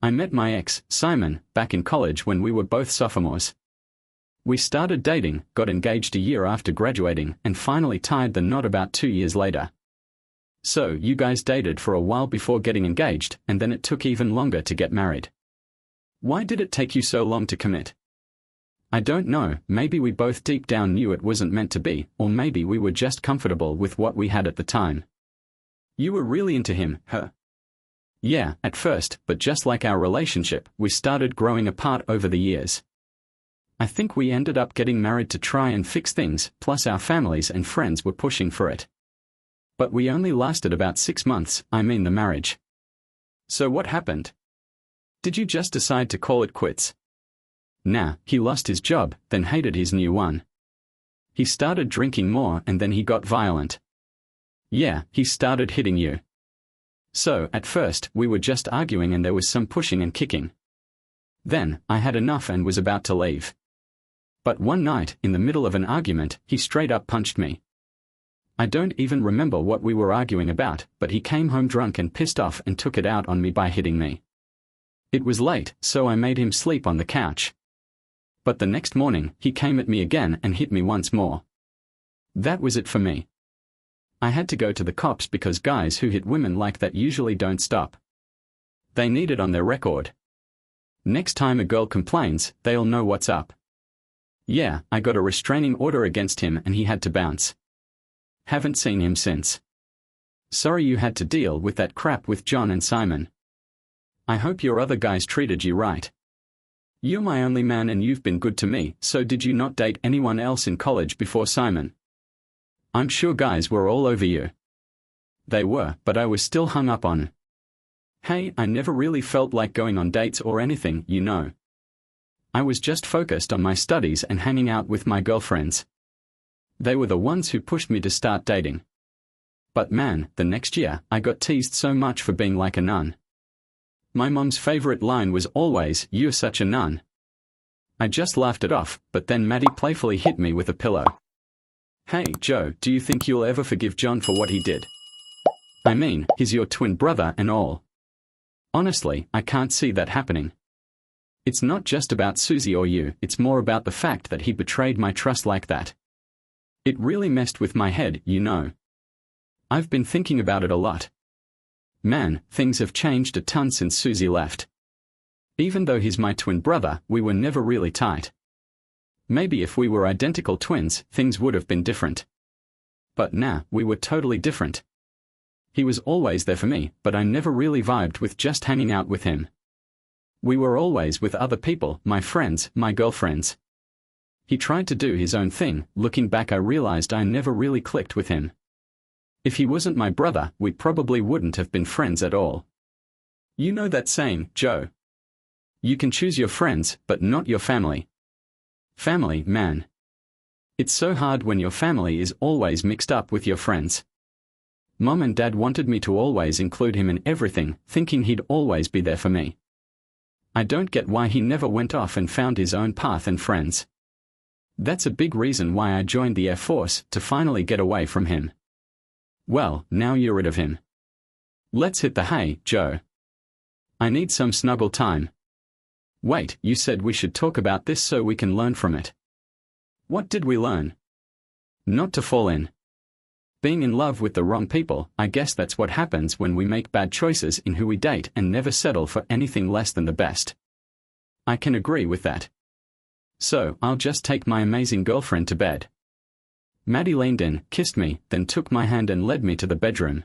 I met my ex, Simon, back in college when we were both sophomores. We started dating, got engaged a year after graduating, and finally tied the knot about 2 years later. So, you guys dated for a while before getting engaged, and then it took even longer to get married. Why did it take you so long to commit? I don't know, maybe we both deep down knew it wasn't meant to be, or maybe we were just comfortable with what we had at the time. You were really into him, huh? Yeah, at first, but just like our relationship, we started growing apart over the years. I think we ended up getting married to try and fix things, plus our families and friends were pushing for it. But we only lasted about 6 months, I mean the marriage. So what happened? Did you just decide to call it quits? Nah, he lost his job, then hated his new one. He started drinking more and then he got violent. Yeah, he started hitting you. So, at first, we were just arguing and there was some pushing and kicking. Then, I had enough and was about to leave. But one night, in the middle of an argument, he straight up punched me. I don't even remember what we were arguing about, but he came home drunk and pissed off and took it out on me by hitting me. It was late, so I made him sleep on the couch. But the next morning, he came at me again and hit me once more. That was it for me. I had to go to the cops because guys who hit women like that usually don't stop. They need it on their record. Next time a girl complains, they'll know what's up. Yeah, I got a restraining order against him and he had to bounce. Haven't seen him since. Sorry you had to deal with that crap with John and Simon. I hope your other guys treated you right. You're my only man and you've been good to me, so did you not date anyone else in college before Simon? I'm sure guys were all over you. They were, but I was still hung up on. Hey, I never really felt like going on dates or anything, you know. I was just focused on my studies and hanging out with my girlfriends. They were the ones who pushed me to start dating. But man, the next year, I got teased so much for being like a nun. My mom's favorite line was always, "You're such a nun." I just laughed it off, but then Maddie playfully hit me with a pillow. Hey, Joe, do you think you'll ever forgive John for what he did? I mean, he's your twin brother and all. Honestly, I can't see that happening. It's not just about Susie or you, it's more about the fact that he betrayed my trust like that. It really messed with my head, you know. I've been thinking about it a lot. Man, things have changed a ton since Susie left. Even though he's my twin brother, we were never really tight. Maybe if we were identical twins, things would have been different. But nah, we were totally different. He was always there for me, but I never really vibed with just hanging out with him. We were always with other people, my friends, my girlfriends. He tried to do his own thing. Looking back, I realized I never really clicked with him. If he wasn't my brother, we probably wouldn't have been friends at all. You know that saying, Joe? You can choose your friends, but not your family. Family, man. It's so hard when your family is always mixed up with your friends. Mom and Dad wanted me to always include him in everything, thinking he'd always be there for me. I don't get why he never went off and found his own path and friends. That's a big reason why I joined the Air Force, to finally get away from him. Well, now you're rid of him. Let's hit the hay, Joe. I need some snuggle time. Wait, you said we should talk about this so we can learn from it. What did we learn? Not to fall in. Being in love with the wrong people, I guess that's what happens when we make bad choices in who we date and never settle for anything less than the best. I can agree with that. So, I'll just take my amazing girlfriend to bed. Maddie leaned in, kissed me, then took my hand and led me to the bedroom.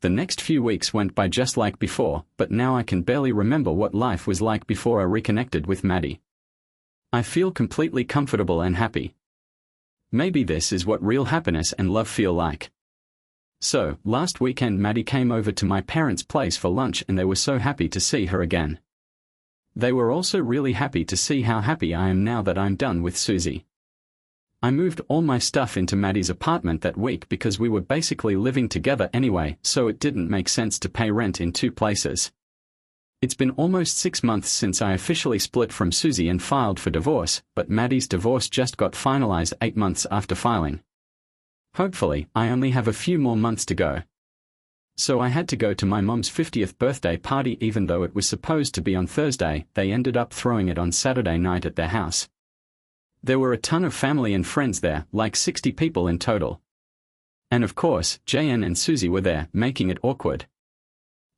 The next few weeks went by just like before, but now I can barely remember what life was like before I reconnected with Maddie. I feel completely comfortable and happy. Maybe this is what real happiness and love feel like. So, last weekend Maddie came over to my parents' place for lunch and they were so happy to see her again. They were also really happy to see how happy I am now that I'm done with Susie. I moved all my stuff into Maddie's apartment that week because we were basically living together anyway, so it didn't make sense to pay rent in two places. It's been almost 6 months since I officially split from Susie and filed for divorce, but Maddie's divorce just got finalized 8 months after filing. Hopefully, I only have a few more months to go. So I had to go to my mom's 50th birthday party even though it was supposed to be on Thursday. They ended up throwing it on Saturday night at their house. There were a ton of family and friends there, like 60 people in total. And of course, JN and Susie were there, making it awkward.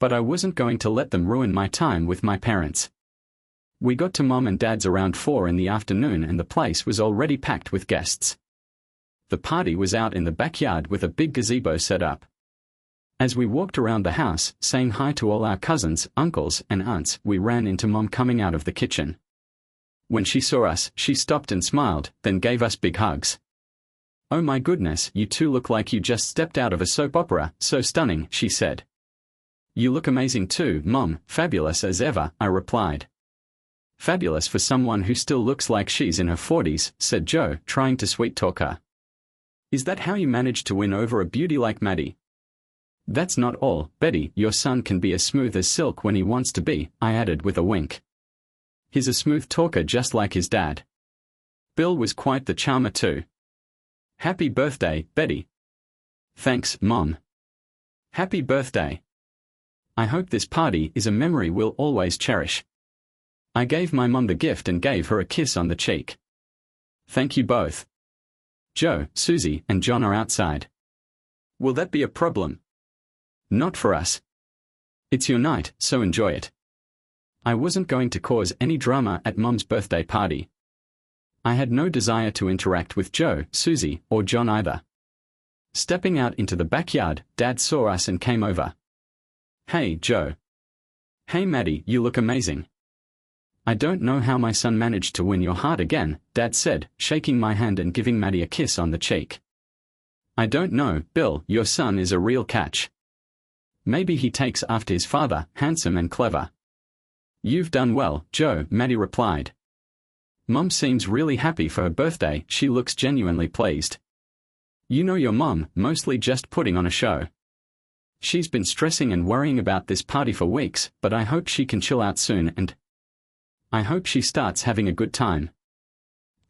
But I wasn't going to let them ruin my time with my parents. We got to Mom and Dad's around 4 in the afternoon and the place was already packed with guests. The party was out in the backyard with a big gazebo set up. As we walked around the house, saying hi to all our cousins, uncles, and aunts, we ran into Mom coming out of the kitchen. When she saw us, she stopped and smiled, then gave us big hugs. "Oh my goodness, you two look like you just stepped out of a soap opera, so stunning," she said. "You look amazing too, Mom, fabulous as ever," I replied. "Fabulous for someone who still looks like she's in her 40s, said Joe, trying to sweet-talk her. "Is that how you managed to win over a beauty like Maddie?" "That's not all, Betty, your son can be as smooth as silk when he wants to be," I added with a wink. "He's a smooth talker just like his dad." Bill was quite the charmer too. "Happy birthday, Betty." "Thanks, Mom." "Happy birthday. I hope this party is a memory we'll always cherish." I gave my mom the gift and gave her a kiss on the cheek. "Thank you both." Joe, Susie, and John are outside. "Will that be a problem?" "Not for us. It's your night, so enjoy it." I wasn't going to cause any drama at Mom's birthday party. I had no desire to interact with Joe, Susie, or John either. Stepping out into the backyard, Dad saw us and came over. "Hey, Joe." "Hey, Maddie, you look amazing." "I don't know how my son managed to win your heart again," Dad said, shaking my hand and giving Maddie a kiss on the cheek. "I don't know, Bill, your son is a real catch. Maybe he takes after his father, handsome and clever." "You've done well, Joe," Maddie replied. "Mom seems really happy for her birthday, she looks genuinely pleased. You know your mom, mostly just putting on a show. She's been stressing and worrying about this party for weeks, but I hope she can chill out soon and I hope she starts having a good time."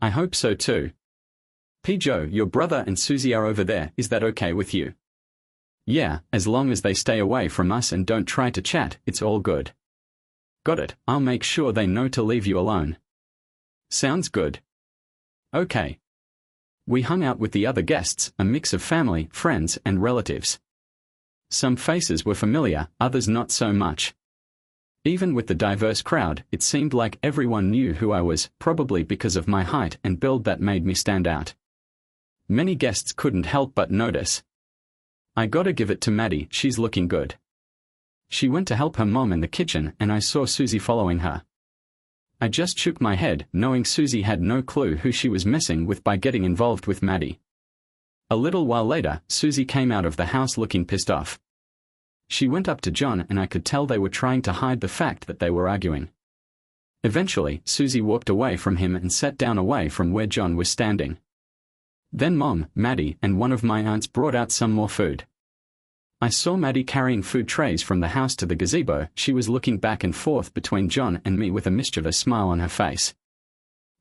"I hope so too. P. Joe, your brother and Susie are over there, is that okay with you?" "Yeah, as long as they stay away from us and don't try to chat, it's all good." "Got it, I'll make sure they know to leave you alone." "Sounds good." Okay. We hung out with the other guests, a mix of family, friends, and relatives. Some faces were familiar, others not so much. Even with the diverse crowd, it seemed like everyone knew who I was, probably because of my height and build that made me stand out. Many guests couldn't help but notice. "I gotta give it to Maddie, she's looking good." She went to help her mom in the kitchen and I saw Susie following her. I just shook my head, knowing Susie had no clue who she was messing with by getting involved with Maddie. A little while later, Susie came out of the house looking pissed off. She went up to John and I could tell they were trying to hide the fact that they were arguing. Eventually, Susie walked away from him and sat down away from where John was standing. Then Mom, Maddie, and one of my aunts brought out some more food. I saw Maddie carrying food trays from the house to the gazebo. She was looking back and forth between John and me with a mischievous smile on her face.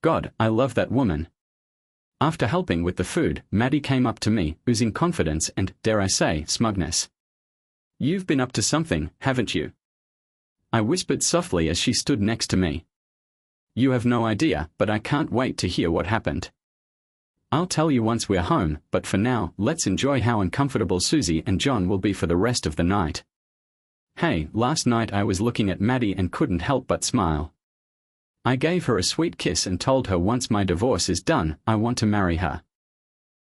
God, I love that woman. After helping with the food, Maddie came up to me, oozing confidence and, dare I say, smugness. "You've been up to something, haven't you?" I whispered softly as she stood next to me. "You have no idea, but I can't wait to hear what happened. I'll tell you once we're home, but for now, let's enjoy how uncomfortable Susie and John will be for the rest of the night." Hey, last night I was looking at Maddie and couldn't help but smile. I gave her a sweet kiss and told her once my divorce is done, I want to marry her.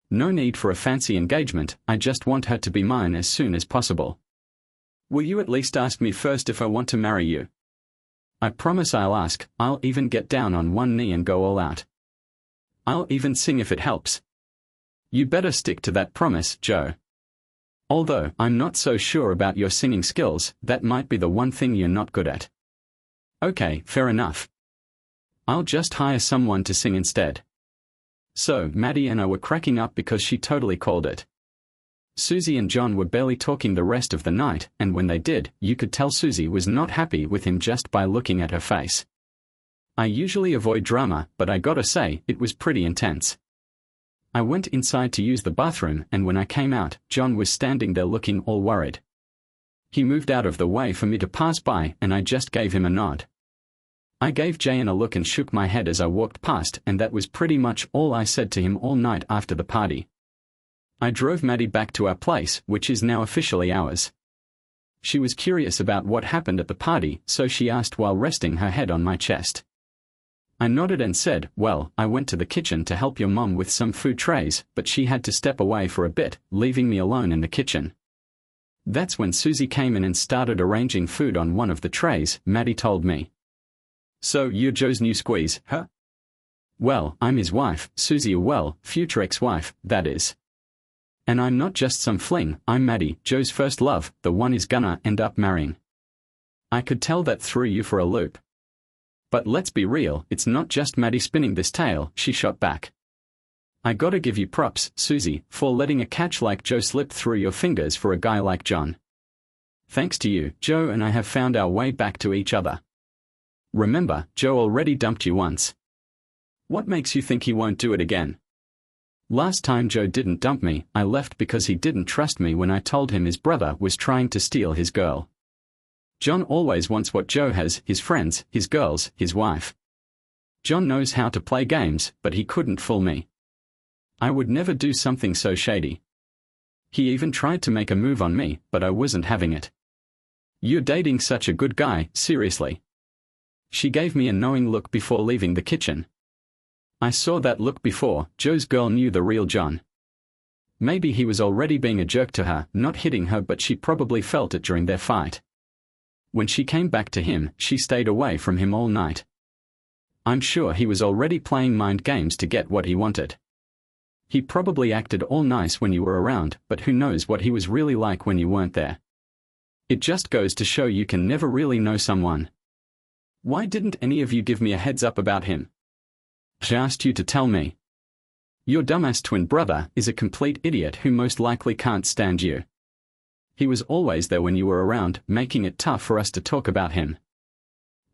No need for a fancy engagement, I just want her to be mine as soon as possible. "Will you at least ask me first if I want to marry you?" "I promise I'll ask, I'll even get down on one knee and go all out. I'll even sing if it helps." "You better stick to that promise, Joe. Although I'm not so sure about your singing skills, that might be the one thing you're not good at." "Okay, fair enough. I'll just hire someone to sing instead." So, Maddie and I were cracking up because she totally called it. Susie and John were barely talking the rest of the night, and when they did, you could tell Susie was not happy with him just by looking at her face. I usually avoid drama, but I gotta say, it was pretty intense. I went inside to use the bathroom, and when I came out, John was standing there looking all worried. He moved out of the way for me to pass by, and I just gave him a nod. I gave Jayan a look and shook my head as I walked past, and that was pretty much all I said to him all night after the party. I drove Maddie back to our place, which is now officially ours. She was curious about what happened at the party, so she asked while resting her head on my chest. I nodded and said, well, I went to the kitchen to help your mom with some food trays, but she had to step away for a bit, leaving me alone in the kitchen. That's when Susie came in and started arranging food on one of the trays, Maddie told me. So you're Joe's new squeeze, huh? Well, I'm his wife, Susie, well, future ex-wife, that is. And I'm not just some fling, I'm Maddie, Joe's first love, the one he's gonna end up marrying. I could tell that threw you for a loop. But let's be real, it's not just Maddie spinning this tale, she shot back. I gotta give you props, Susie, for letting a catch like Joe slip through your fingers for a guy like John. Thanks to you, Joe and I have found our way back to each other. Remember, Joe already dumped you once. What makes you think he won't do it again? Last time Joe didn't dump me, I left because he didn't trust me when I told him his brother was trying to steal his girl. John always wants what Joe has, his friends, his girls, his wife. John knows how to play games, but he couldn't fool me. I would never do something so shady. He even tried to make a move on me, but I wasn't having it. You're dating such a good guy, seriously. She gave me a knowing look before leaving the kitchen. I saw that look before. Joe's girl knew the real John. Maybe he was already being a jerk to her, not hitting her, but she probably felt it during their fight. When she came back to him, she stayed away from him all night. I'm sure he was already playing mind games to get what he wanted. He probably acted all nice when you were around, but who knows what he was really like when you weren't there. It just goes to show you can never really know someone. Why didn't any of you give me a heads up about him? I asked you to tell me. Your dumbass twin brother is a complete idiot who most likely can't stand you. He was always there when you were around, making it tough for us to talk about him.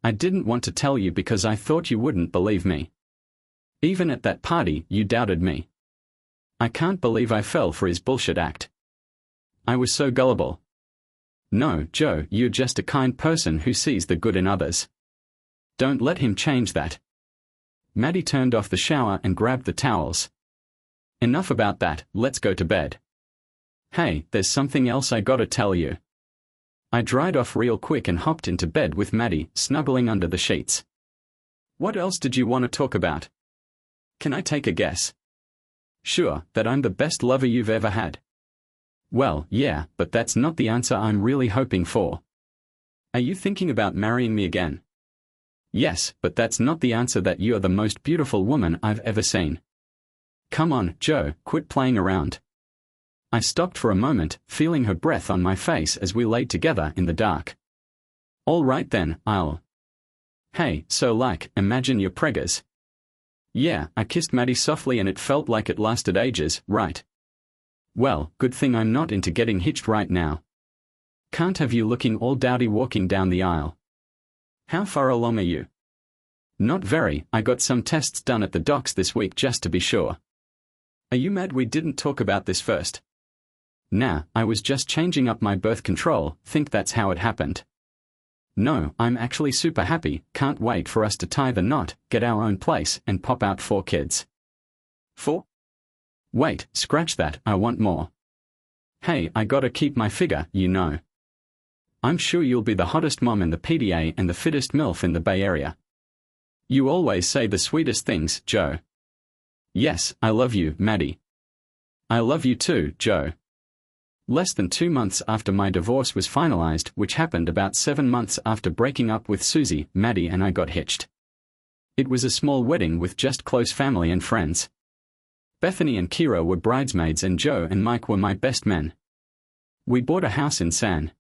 I didn't want to tell you because I thought you wouldn't believe me. Even at that party, you doubted me. I can't believe I fell for his bullshit act. I was so gullible. No, Joe, you're just a kind person who sees the good in others. Don't let him change that. Maddie turned off the shower and grabbed the towels. Enough about that, let's go to bed. Hey, there's something else I gotta tell you. I dried off real quick and hopped into bed with Maddie, snuggling under the sheets. What else did you want to talk about? Can I take a guess? Sure, that I'm the best lover you've ever had. Well, yeah, but that's not the answer I'm really hoping for. Are you thinking about marrying me again? Yes, but that's not the answer that you're the most beautiful woman I've ever seen. Come on, Joe, quit playing around. I stopped for a moment, feeling her breath on my face as we laid together in the dark. All right then, I'll. Hey, so imagine you're preggers. Yeah, I kissed Maddie softly and it felt like it lasted ages, right? Well, good thing I'm not into getting hitched right now. Can't have you looking all dowdy walking down the aisle. How far along are you? Not very, I got some tests done at the docs this week just to be sure. Are you mad we didn't talk about this first? Nah, I was just changing up my birth control, think that's how it happened. No, I'm actually super happy, can't wait for us to tie the knot, get our own place, and pop out 4 kids. 4? Wait, scratch that, I want more. Hey, I gotta keep my figure, you know. I'm sure you'll be the hottest mom in the PDA and the fittest MILF in the Bay Area. You always say the sweetest things, Joe. Yes, I love you, Maddie. I love you too, Joe. Less than 2 months after my divorce was finalized, which happened about 7 months after breaking up with Susie, Maddie and I got hitched. It was a small wedding with just close family and friends. Bethany and Kira were bridesmaids and Joe and Mike were my best men. We bought a house in San.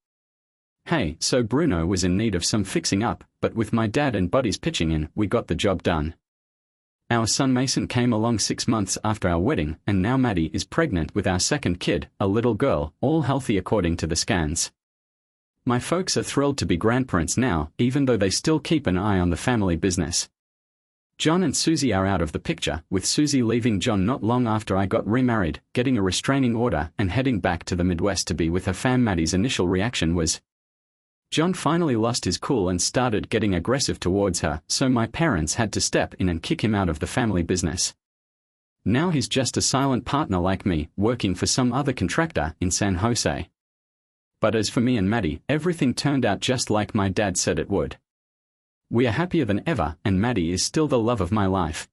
Hey, so Bruno was in need of some fixing up, but with my dad and buddies pitching in, we got the job done. Our son Mason came along 6 months after our wedding, and now Maddie is pregnant with our second kid, a little girl, all healthy according to the scans. My folks are thrilled to be grandparents now, even though they still keep an eye on the family business. John and Susie are out of the picture, with Susie leaving John not long after I got remarried, getting a restraining order, and heading back to the Midwest to be with her fam. Maddie's initial reaction was, John finally lost his cool and started getting aggressive towards her, so my parents had to step in and kick him out of the family business. Now he's just a silent partner like me, working for some other contractor in San Jose. But as for me and Maddie, everything turned out just like my dad said it would. We are happier than ever, and Maddie is still the love of my life.